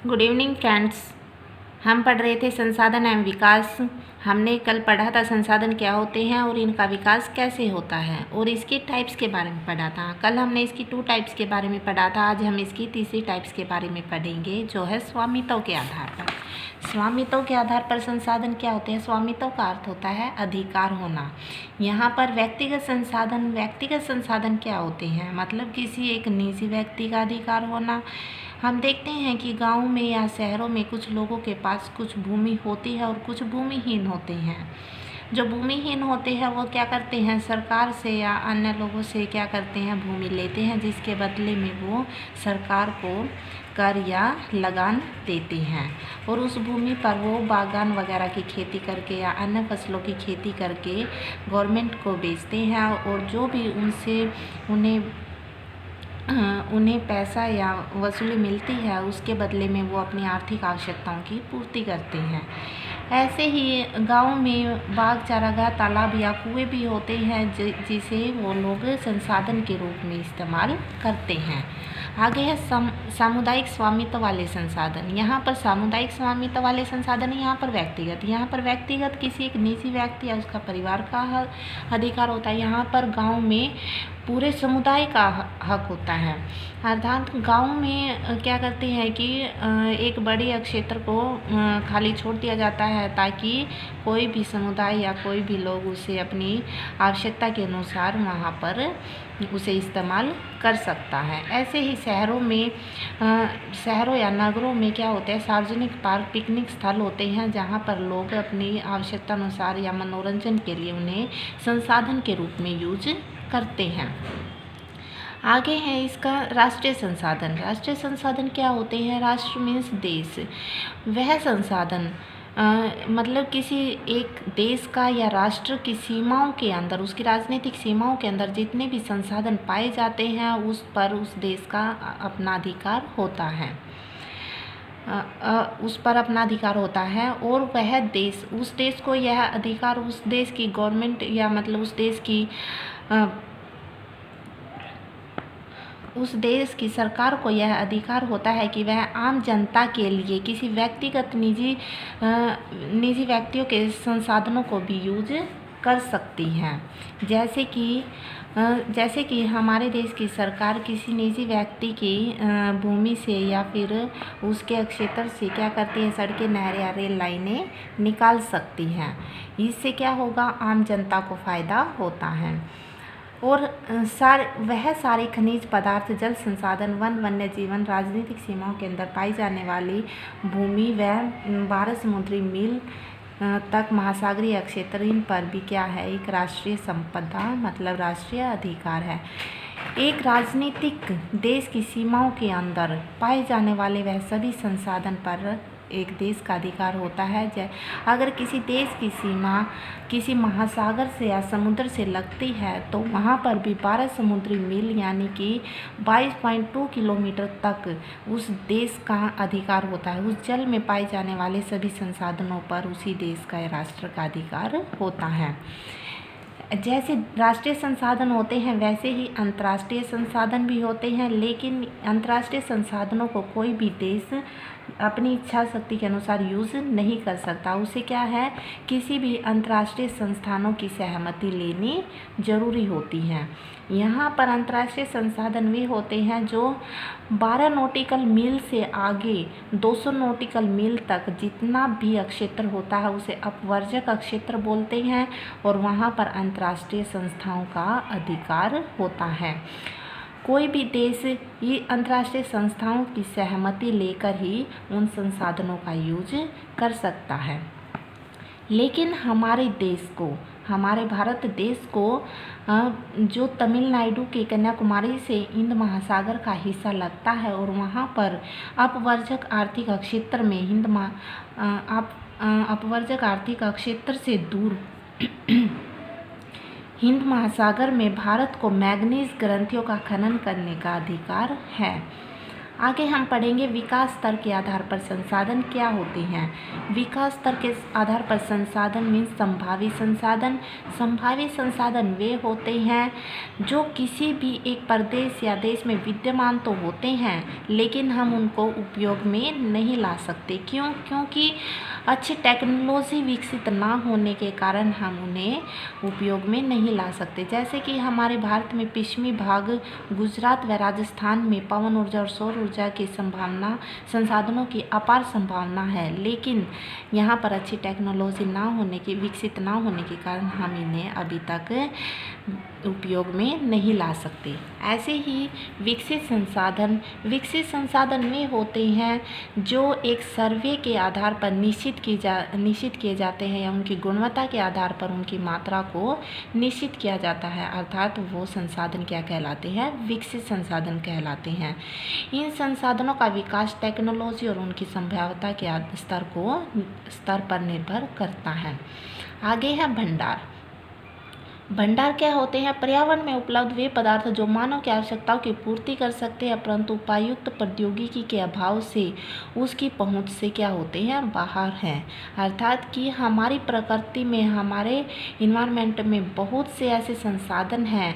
Good evening friends. हम पढ़ रहे थे संसाधन एवं विकास। हमने कल पढ़ा था संसाधन क्या होते हैं और इनका विकास कैसे होता है और इसकी टाइप्स के बारे में पढ़ा था। कल हमने इसकी 2 टाइप्स के बारे में पढ़ा था। आज हम इसकी तीसरी टाइप्स के बारे में पढ़ेंगे, जो है स्वामित्व के आधार पर। स्वामित्व के आधार पर संसाधन क्या होते हैं? स्वामित्व का अर्थ होता है अधिकार होना। यहाँ पर व्यक्तिगत संसाधन क्या होते हैं? मतलब किसी एक निजी व्यक्ति का अधिकार होना। हम देखते हैं कि गाँव में या शहरों में कुछ लोगों के पास कुछ भूमि होती है और कुछ भूमिहीन होते हैं। जो भूमिहीन होते हैं वो क्या करते हैं? सरकार से या अन्य लोगों से क्या करते हैं? भूमि लेते हैं, जिसके बदले में वो सरकार को कर या लगान देते हैं और उस भूमि पर वो बागान वगैरह की खेती करके या अन्य फसलों की खेती करके गवर्नमेंट को बेचते हैं और जो भी उनसे उन्हें पैसा या वसूली मिलती है उसके बदले में वो अपनी आर्थिक आवश्यकताओं की पूर्ति करते हैं। ऐसे ही गांव में बाग, चारागाह, तालाब या कुएं भी होते हैं जिसे वो लोग संसाधन के रूप में इस्तेमाल करते हैं। आगे है सामुदायिक स्वामित्व वाले संसाधन। यहाँ पर सामुदायिक स्वामित्व वाले संसाधन, यहाँ पर व्यक्तिगत किसी एक निजी व्यक्ति या उसका परिवार का अधिकार होता है। यहाँ पर गांव में पूरे समुदाय का हक होता है। अर्थात गांव में क्या करते हैं कि एक बड़े क्षेत्र को खाली छोड़ दिया जाता है ताकि कोई भी समुदाय या कोई भी लोग उसे अपनी आवश्यकता के अनुसार वहाँ पर उसे इस्तेमाल कर सकता है। ऐसे ही शहरों या नगरों में क्या होता है? सार्वजनिक पार्क, पिकनिक स्थल होते हैं जहाँ पर लोग अपनी आवश्यकता अनुसार या मनोरंजन के लिए उन्हें संसाधन के रूप में यूज करते हैं। आगे है इसका राष्ट्रीय संसाधन क्या होते हैं? राष्ट्र मीन्स देश। वह संसाधन मतलब किसी एक देश का या राष्ट्र की सीमाओं के अंदर, उसकी राजनीतिक सीमाओं के अंदर जितने भी संसाधन पाए जाते हैं उस पर उस देश का अपना अधिकार होता है। और वह देश, उस देश को यह अधिकार, उस देश की गवर्नमेंट या मतलब उस देश की सरकार को यह अधिकार होता है कि वह आम जनता के लिए किसी व्यक्तिगत निजी व्यक्तियों के संसाधनों को भी यूज कर सकती हैं। जैसे कि हमारे देश की सरकार किसी निजी व्यक्ति की भूमि से या फिर उसके क्षेत्र से क्या करती है? सड़कें, नहरें या रेल लाइनें निकाल सकती हैं। इससे क्या होगा? आम जनता को फ़ायदा होता है। और वह सारे खनिज पदार्थ, जल संसाधन, वन्य जीवन, राजनीतिक सीमाओं के अंदर पाई जाने वाली भूमि व 12 समुद्री मील तक महासागरीय क्षेत्र, इन पर भी क्या है? एक राष्ट्रीय संपदा मतलब राष्ट्रीय अधिकार है। एक राजनीतिक देश की सीमाओं के अंदर पाए जाने वाले वह सभी संसाधन पर एक देश का अधिकार होता है। अगर किसी देश की सीमा किसी महासागर से या समुद्र से लगती है तो वहाँ पर भी 12 समुद्री मील यानी कि 22.2 किलोमीटर तक उस देश का अधिकार होता है। उस जल में पाए जाने वाले सभी संसाधनों पर उसी देश का, राष्ट्र का अधिकार होता है। जैसे राष्ट्रीय संसाधन होते हैं वैसे ही अंतर्राष्ट्रीय संसाधन भी होते हैं, लेकिन अंतर्राष्ट्रीय संसाधनों को कोई भी देश अपनी इच्छा शक्ति के अनुसार यूज़ नहीं कर सकता। उसे क्या है? किसी भी अंतर्राष्ट्रीय संस्थानों की सहमति लेनी जरूरी होती है। यहाँ पर अंतर्राष्ट्रीय संसाधन वे होते हैं जो 12 नॉटिकल मील से आगे 200 नॉटिकल मील तक जितना भी क्षेत्र होता है उसे अपवर्जक क्षेत्र बोलते हैं और वहाँ पर अंतर्राष्ट्रीय संस्थाओं का अधिकार होता है। कोई भी देश ये अंतर्राष्ट्रीय संस्थाओं की सहमति लेकर ही उन संसाधनों का यूज कर सकता है। लेकिन हमारे भारत देश को जो तमिलनाडु के कन्याकुमारी से हिंद महासागर का हिस्सा लगता है और वहाँ पर अपवर्जक आर्थिक क्षेत्र में अपवर्जक आर्थिक क्षेत्र से दूर हिंद महासागर में भारत को मैंगनीज ग्रंथियों का खनन करने का अधिकार है। आगे हम पढ़ेंगे विकास स्तर के आधार पर संसाधन क्या होते हैं। विकास स्तर के आधार पर संसाधन मीन्स संभावित संसाधन। संभावित संसाधन वे होते हैं जो किसी भी एक प्रदेश या देश में विद्यमान तो होते हैं लेकिन हम उनको उपयोग में नहीं ला सकते। क्योंकि अच्छी टेक्नोलॉजी विकसित ना होने के कारण हम उन्हें उपयोग में नहीं ला सकते। जैसे कि हमारे भारत में पश्चिमी भाग गुजरात व राजस्थान में पवन ऊर्जा और सौर ऊर्जा की संसाधनों की अपार संभावना है, लेकिन यहाँ पर अच्छी टेक्नोलॉजी विकसित ना होने के कारण हम इन्हें अभी तक उपयोग में नहीं ला सकते। ऐसे ही विकसित संसाधन वे होते हैं जो एक सर्वे के आधार पर निश्चित किए जाते हैं या उनकी गुणवत्ता के आधार पर उनकी मात्रा को निश्चित किया जाता है, अर्थात वो संसाधन क्या कहलाते हैं, विकसित संसाधन कहलाते हैं। इन संसाधनों का विकास टेक्नोलॉजी और उनकी संभाव्यता के स्तर पर निर्भर करता है। आगे है भंडार। भंडार क्या होते हैं? पर्यावरण में उपलब्ध वे पदार्थ जो मानव की आवश्यकताओं की पूर्ति कर सकते हैं परंतु उपयुक्त प्रौद्योगिकी के अभाव से उसकी पहुंच से क्या होते हैं, बाहर हैं। अर्थात कि हमारी प्रकृति में, हमारे इन्वायरमेंट में बहुत से ऐसे संसाधन हैं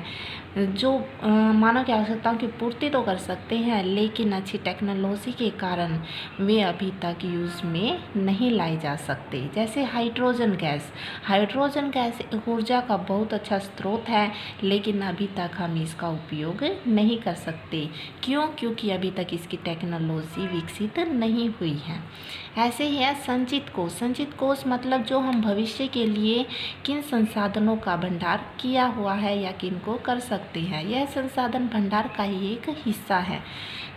जो मानव की आवश्यकताओं की पूर्ति तो कर सकते हैं लेकिन अच्छी टेक्नोलॉजी के कारण वे अभी तक यूज़ में नहीं लाई जा सकते। जैसे हाइड्रोजन गैस ऊर्जा का बहुत अच्छा स्रोत है लेकिन अभी तक हम इसका उपयोग नहीं कर सकते। क्योंकि अभी तक इसकी टेक्नोलॉजी विकसित नहीं हुई है। ऐसे ही है संचित कोष मतलब जो हम भविष्य के लिए किन संसाधनों का भंडार किया हुआ है या किन को कर सकते हैं। यह संसाधन भंडार का ही एक हिस्सा है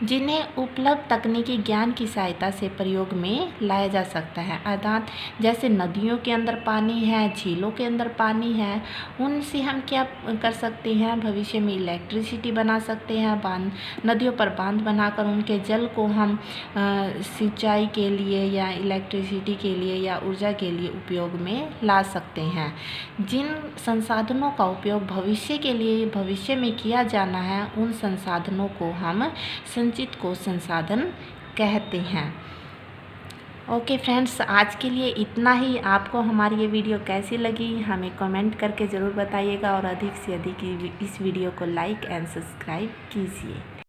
जिन्हें उपलब्ध तकनीकी ज्ञान की सहायता से प्रयोग में लाया जा सकता है। अर्थात जैसे नदियों के अंदर पानी है, झीलों के अंदर पानी है, उनसे हम क्या कर सकते हैं, भविष्य में इलेक्ट्रिसिटी बना सकते हैं। नदियों पर बांध बनाकर उनके जल को हम सिंचाई के लिए या इलेक्ट्रिसिटी के लिए या ऊर्जा के लिए उपयोग में ला सकते हैं। जिन संसाधनों का उपयोग भविष्य में किया जाना है उन संसाधनों को हम संचित कोष संसाधन कहते हैं। ओके फ्रेंड्स, आज के लिए इतना ही। आपको हमारी ये वीडियो कैसी लगी हमें कमेंट करके ज़रूर बताइएगा और अधिक से अधिक इस वीडियो को लाइक एंड सब्सक्राइब कीजिए।